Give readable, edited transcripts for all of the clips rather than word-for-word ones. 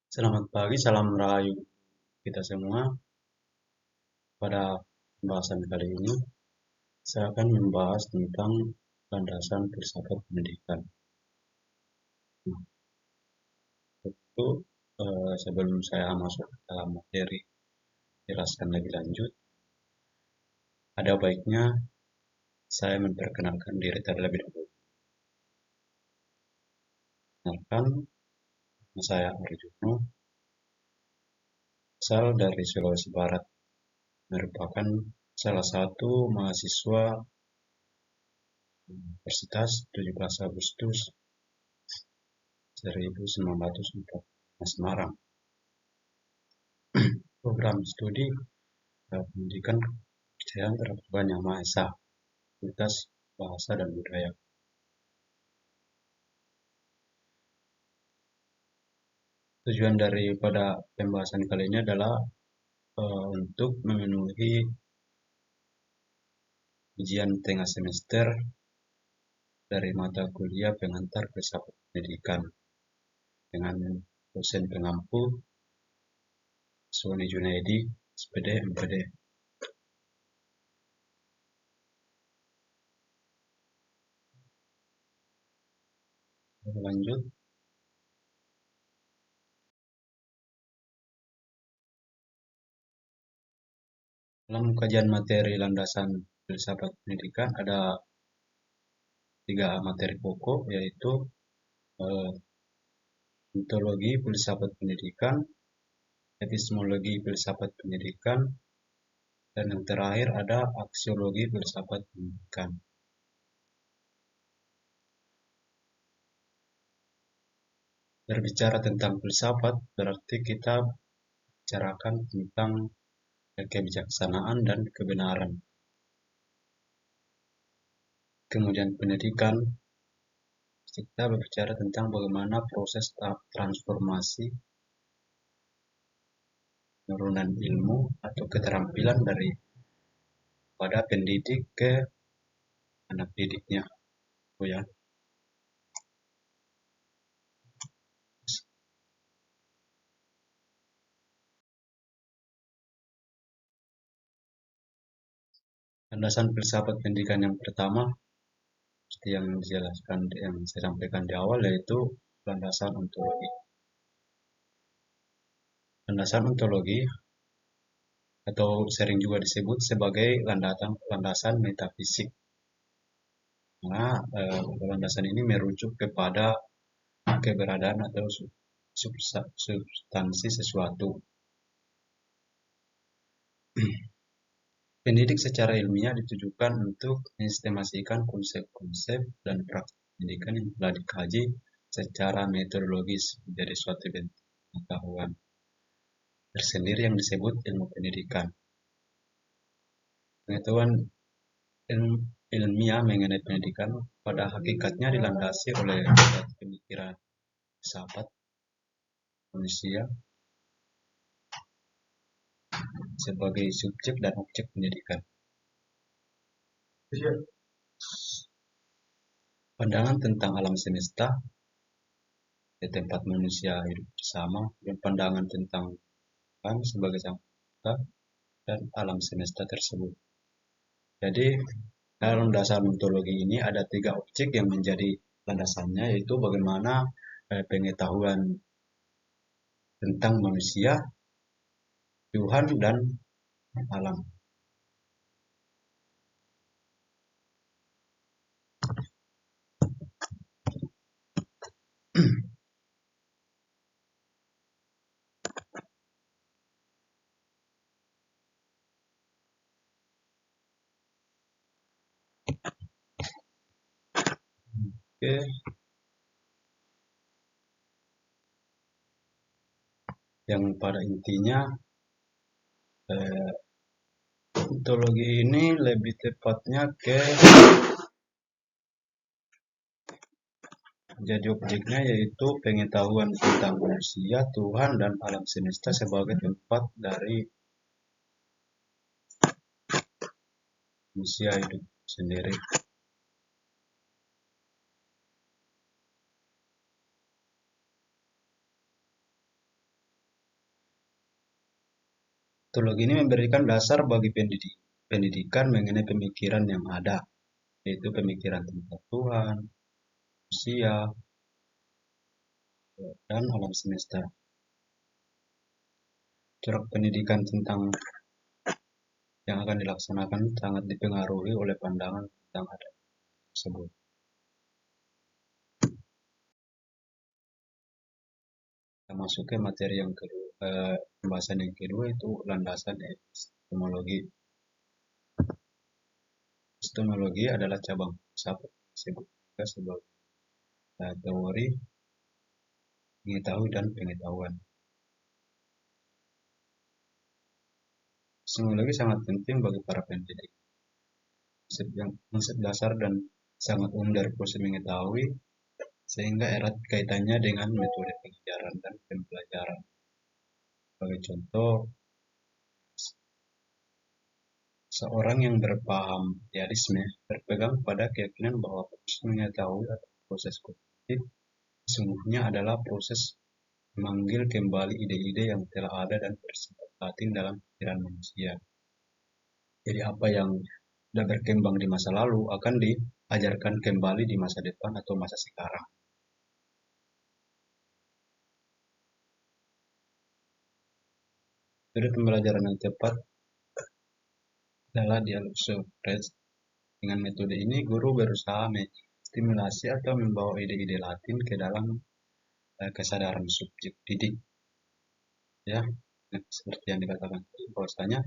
Selamat pagi, salam rahayu kita semua. Pada pembahasan kali ini, saya akan membahas tentang landasan filsafat pendidikan. Nah, itu sebelum saya masuk ke dalam materi, jelaskan lebih lanjut, ada baiknya saya memperkenalkan diri terlebih dahulu. Kenalkan, nama saya Arjuno, asal dari Sulawesi Barat, merupakan salah satu mahasiswa Universitas 17 Agustus 1945 Semarang. Program studi pendidikan kepercayaan terhadap Tuhan Yang Maha Esa, Fakultas Bahasa dan Budaya. Tujuan daripada pembahasan kali ini adalah untuk memenuhi ujian tengah semester dari mata kuliah pengantar filsafat pendidikan dengan dosen pengampu Sony Junaidi, SPD, MPD. Lanjut, dalam kajian materi landasan filsafat pendidikan ada 3 materi pokok, yaitu ontologi filsafat pendidikan, epistemologi filsafat pendidikan, dan yang terakhir ada aksiologi filsafat pendidikan. Berbicara tentang filsafat berarti kita bicarakan tentang kebijaksanaan dan kebenaran. Kemudian pendidikan, kita berbicara tentang bagaimana proses transformasi penurunan ilmu atau keterampilan dari pada pendidik ke anak didiknya. Oh ya. Landasan filsafat pendidikan yang pertama, seperti yang dijelaskan, yang saya sampaikan di awal, yaitu landasan ontologi. Landasan ontologi atau sering juga disebut sebagai landasan metafisik. Karena landasan ini merujuk kepada keberadaan atau substansi sesuatu. Pendidik secara ilmiah ditujukan untuk mensistemasikan konsep-konsep dan praktik pendidikan yang telah dikaji secara metodologis menjadi suatu bentuk pengetahuan tersendiri yang disebut ilmu pendidikan. Pengetahuan ilmiah mengenai pendidikan pada hakikatnya dilandasi oleh pemikiran filsafat manusia sebagai subjek dan objek pendidikan. Pandangan tentang alam semesta, di tempat manusia hidup bersama, dan pandangan tentang Tuhan sebagai sang pencipta dan alam semesta tersebut. Jadi dalam dasar ontologi ini ada 3 objek yang menjadi landasannya, yaitu bagaimana pengetahuan tentang manusia, Tuhan, dan alam. Oke. Yang pada intinya ontologi ini lebih tepatnya ke jadi objeknya yaitu pengetahuan tentang manusia, Tuhan, dan alam semesta sebagai tempat dari manusia hidup sendiri. Kristologi ini memberikan dasar bagi pendidikan mengenai pemikiran yang ada, yaitu pemikiran tentang Tuhan, manusia, dan alam semesta. Corak pendidikan tentang yang akan dilaksanakan sangat dipengaruhi oleh pandangan tentang ada tersebut. Kita masuk ke materi yang kedua, pembahasan yang kedua itu landasan epistemologi. Epistemologi adalah cabang filsafat yang disebut juga sebagai teori mengetahui dan pengetahuan. Epistemologi sangat penting bagi para pendidik. Konsep dasar dan sangat umum dari proses mengetahui, sehingga erat kaitannya dengan metode pengajaran dan pembelajaran. Sebagai contoh, seorang yang berpaham idealisme berpegang pada keyakinan bahwa proses mengetahui atau proses kognitif sesungguhnya adalah proses memanggil kembali ide-ide yang telah ada dan bersifat batin dalam pikiran manusia. Jadi apa yang sudah berkembang di masa lalu akan diajarkan kembali di masa depan atau masa sekarang. Metode pembelajaran yang tepat adalah dialog Socrates. Dengan metode ini, guru berusaha menstimulasi atau membawa ide-ide latin ke dalam kesadaran subjek didik. Ya, seperti yang dikatakan bahwasanya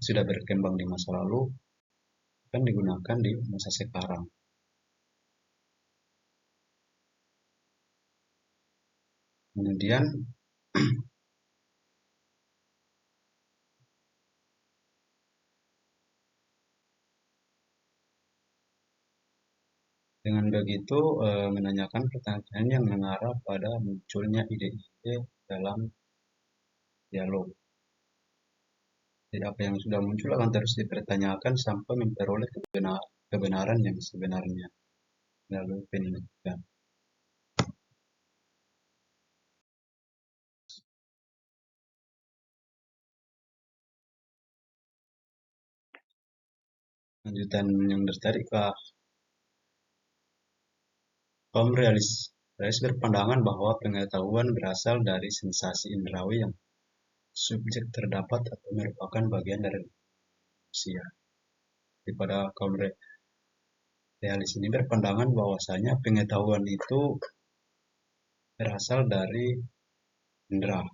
sudah berkembang di masa lalu akan digunakan di masa sekarang. Kemudian dengan begitu menanyakan pertanyaan yang mengarah pada munculnya ide-ide dalam dialog. Jadi apa yang sudah muncul akan terus dipertanyakan sampai memperoleh kebenaran yang sebenarnya melalui penelitian. Lanjutan yang tadi, kaum realis berpandangan bahwa pengetahuan berasal dari sensasi indrawi yang subjek terdapat atau merupakan bagian dari manusia. Pada kaum realis ini berpandangan bahwasanya pengetahuan itu berasal dari indera.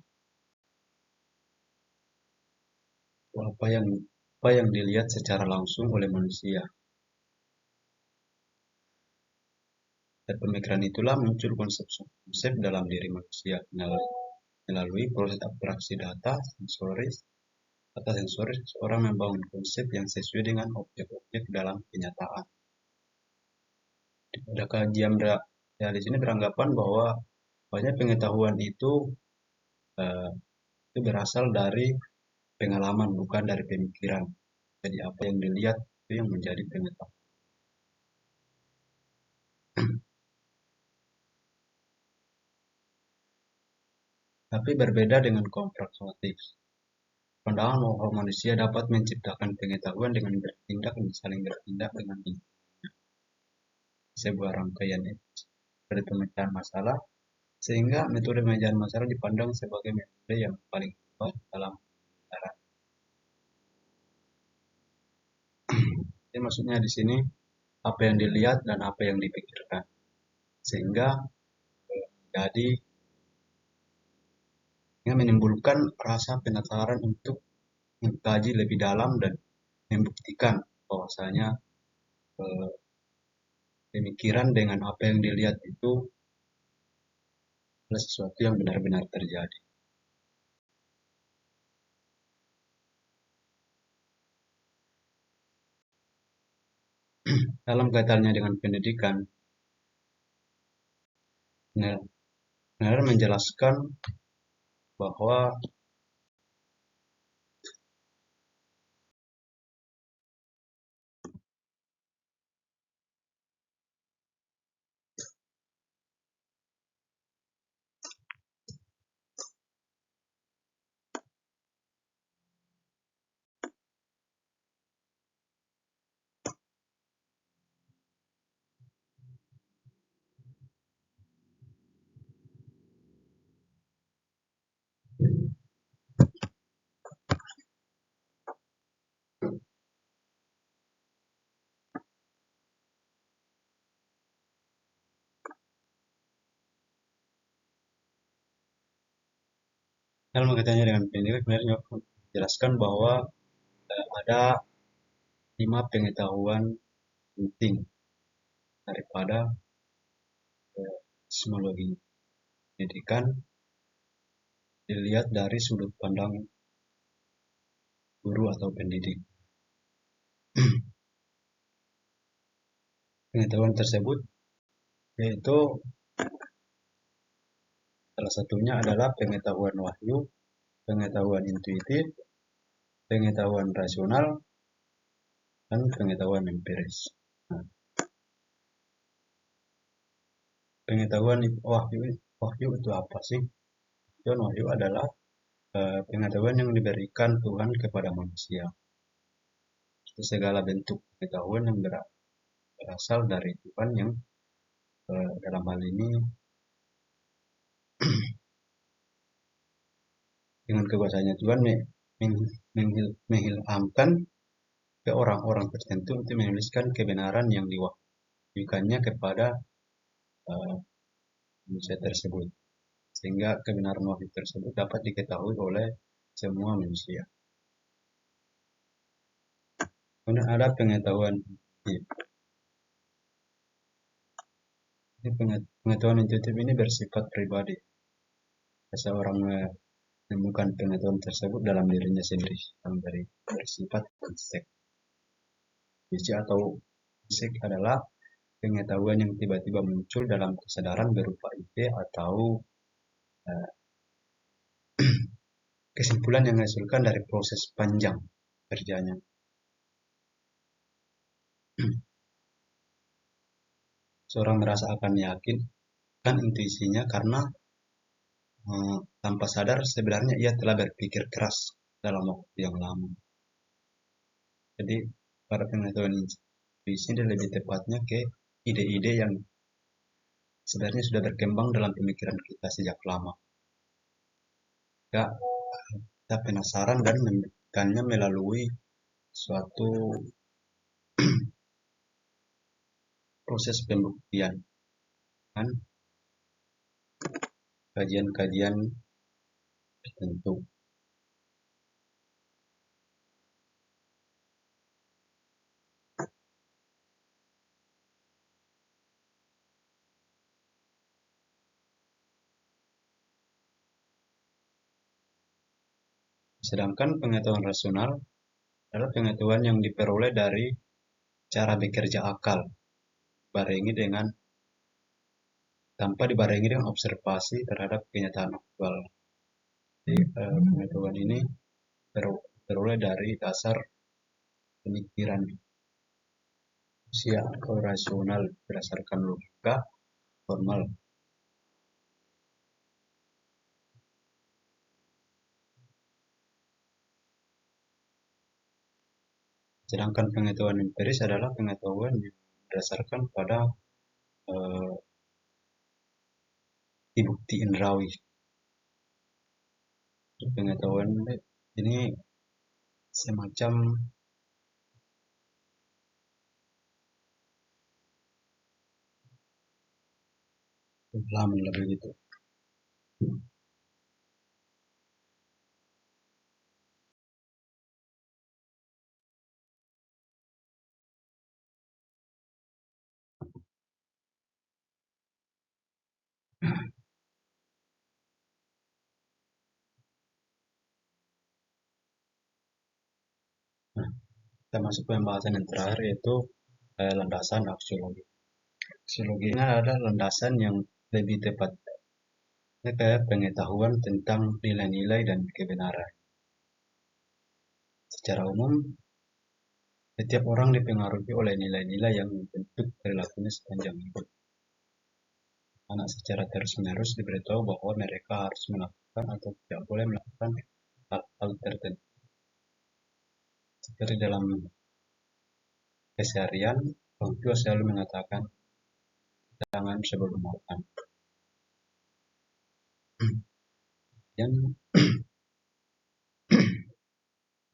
Apa yang dilihat secara langsung oleh manusia. Dan pemikiran itulah muncul konsep dalam diri manusia melalui proses abstraksi data sensoris. Seorang membangun konsep yang sesuai dengan objek-objek dalam kenyataan. Pada kajian realis ini beranggapan bahwa banyak pengetahuan itu berasal dari pengalaman, bukan dari pemikiran. Jadi apa yang dilihat itu yang menjadi pengetahuan. Tapi berbeda dengan kaum pragmatik. Pandangan bahwa manusia dapat menciptakan pengetahuan dengan bertindak dan saling bertindak dengan sebuah rangkaian dari pemecahan masalah, sehingga metode pemecahan masalah dipandang sebagai metode yang paling tepat dalam pembelajaran. Jadi maksudnya di sini apa yang dilihat dan apa yang dipikirkan, sehingga jadi menimbulkan rasa penasaran untuk mengkaji lebih dalam dan membuktikan bahwasanya pemikiran dengan apa yang dilihat itu adalah sesuatu yang benar-benar terjadi. Dalam kaitannya dengan pendidikan, Nair menjelaskan bahwa dalam kaitannya dengan pendidikan sebenarnya menjelaskan bahwa ada 5 pengetahuan penting daripada kosmologi pendidikan dilihat dari sudut pandang guru atau pendidik. Pengetahuan tersebut yaitu salah satunya adalah pengetahuan wahyu, pengetahuan intuitif, pengetahuan rasional, dan pengetahuan empiris. Nah, pengetahuan wahyu itu apa sih? Pengetahuan wahyu adalah pengetahuan yang diberikan Tuhan kepada manusia. Itu segala bentuk pengetahuan yang berasal dari Tuhan yang dalam hal ini dengan kekuasaannya Tuhan mengilhamkan ke orang-orang tertentu untuk menuliskan kebenaran yang diwahyukannya kepada manusia tersebut, sehingga kebenaran wahyu tersebut dapat diketahui oleh semua manusia. Kemudian ada pengetahuan intuitif. Pengetahuan intuitif ini bersifat pribadi. Seseorang menemukan pengetahuan tersebut dalam dirinya sendiri, yang bersifat insting. Atau insting adalah pengetahuan yang tiba-tiba muncul dalam kesadaran berupa ide atau kesimpulan yang dihasilkan dari proses panjang kerjanya. Seorang merasa akan yakin kan intuisinya karena tanpa sadar sebenarnya ia telah berpikir keras dalam waktu yang lama. Jadi para pengetahuan intuisi ini lebih tepatnya ke ide-ide yang sebenarnya sudah berkembang dalam pemikiran kita sejak lama. Kita penasaran dan membuktikannya melalui suatu proses pembuktian kan kajian-kajian tertentu. Sedangkan pengetahuan rasional adalah pengetahuan yang diperoleh dari cara bekerja akal, tanpa dibarengi dengan observasi terhadap kenyataan aktual. Jadi pengetahuan ini beroleh dari dasar pemikiran manusia atau rasional berdasarkan logika formal. Sedangkan pengetahuan empiris adalah pengetahuan yang berdasarkan pada bukti indrawi. Pengetahuan ini semacam pengalaman lebih gitu. Nah, kita masuk ke pembahasan yang terakhir yaitu landasan aksiologi. Aksiologi ini adalah landasan yang lebih tepat kayak pengetahuan tentang nilai-nilai dan kebenaran. Secara umum, setiap orang dipengaruhi oleh nilai-nilai yang membentuk perilakunya sepanjang hidup. Anak secara terus-menerus diberitahu bahwa mereka harus melakukan atau tidak boleh melakukan hal-hal tertentu. Seperti dalam keseharian, orang tua selalu mengatakan jangan sebelum makan. Dan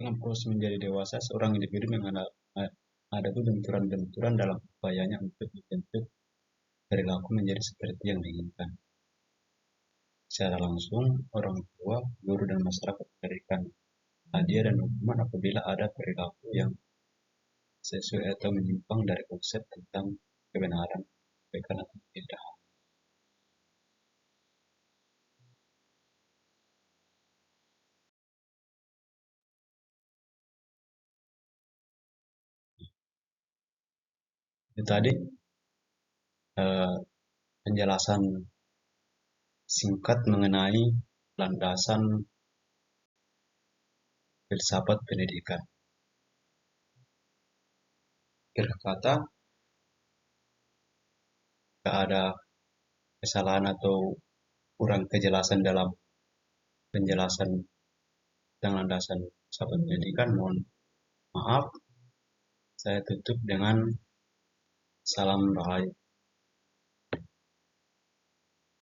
dalam proses menjadi dewasa, seorang individu menghadapi benturan-benturan dalam upayanya untuk membentuk perilaku menjadi seperti yang diinginkan. secara langsung orang tua, guru, dan masyarakat memberikan hadiah dan hukuman apabila ada perilaku yang sesuai atau menyimpang dari konsep tentang kebenaran, kebaikan atau tidak. Itu tadi eh, penjelasan singkat mengenai landasan filsafat pendidikan. Kira kata tidak ada kesalahan atau kurang kejelasan dalam penjelasan tentang landasan filsafat pendidikan. Mohon maaf, saya tutup dengan salam rahayu.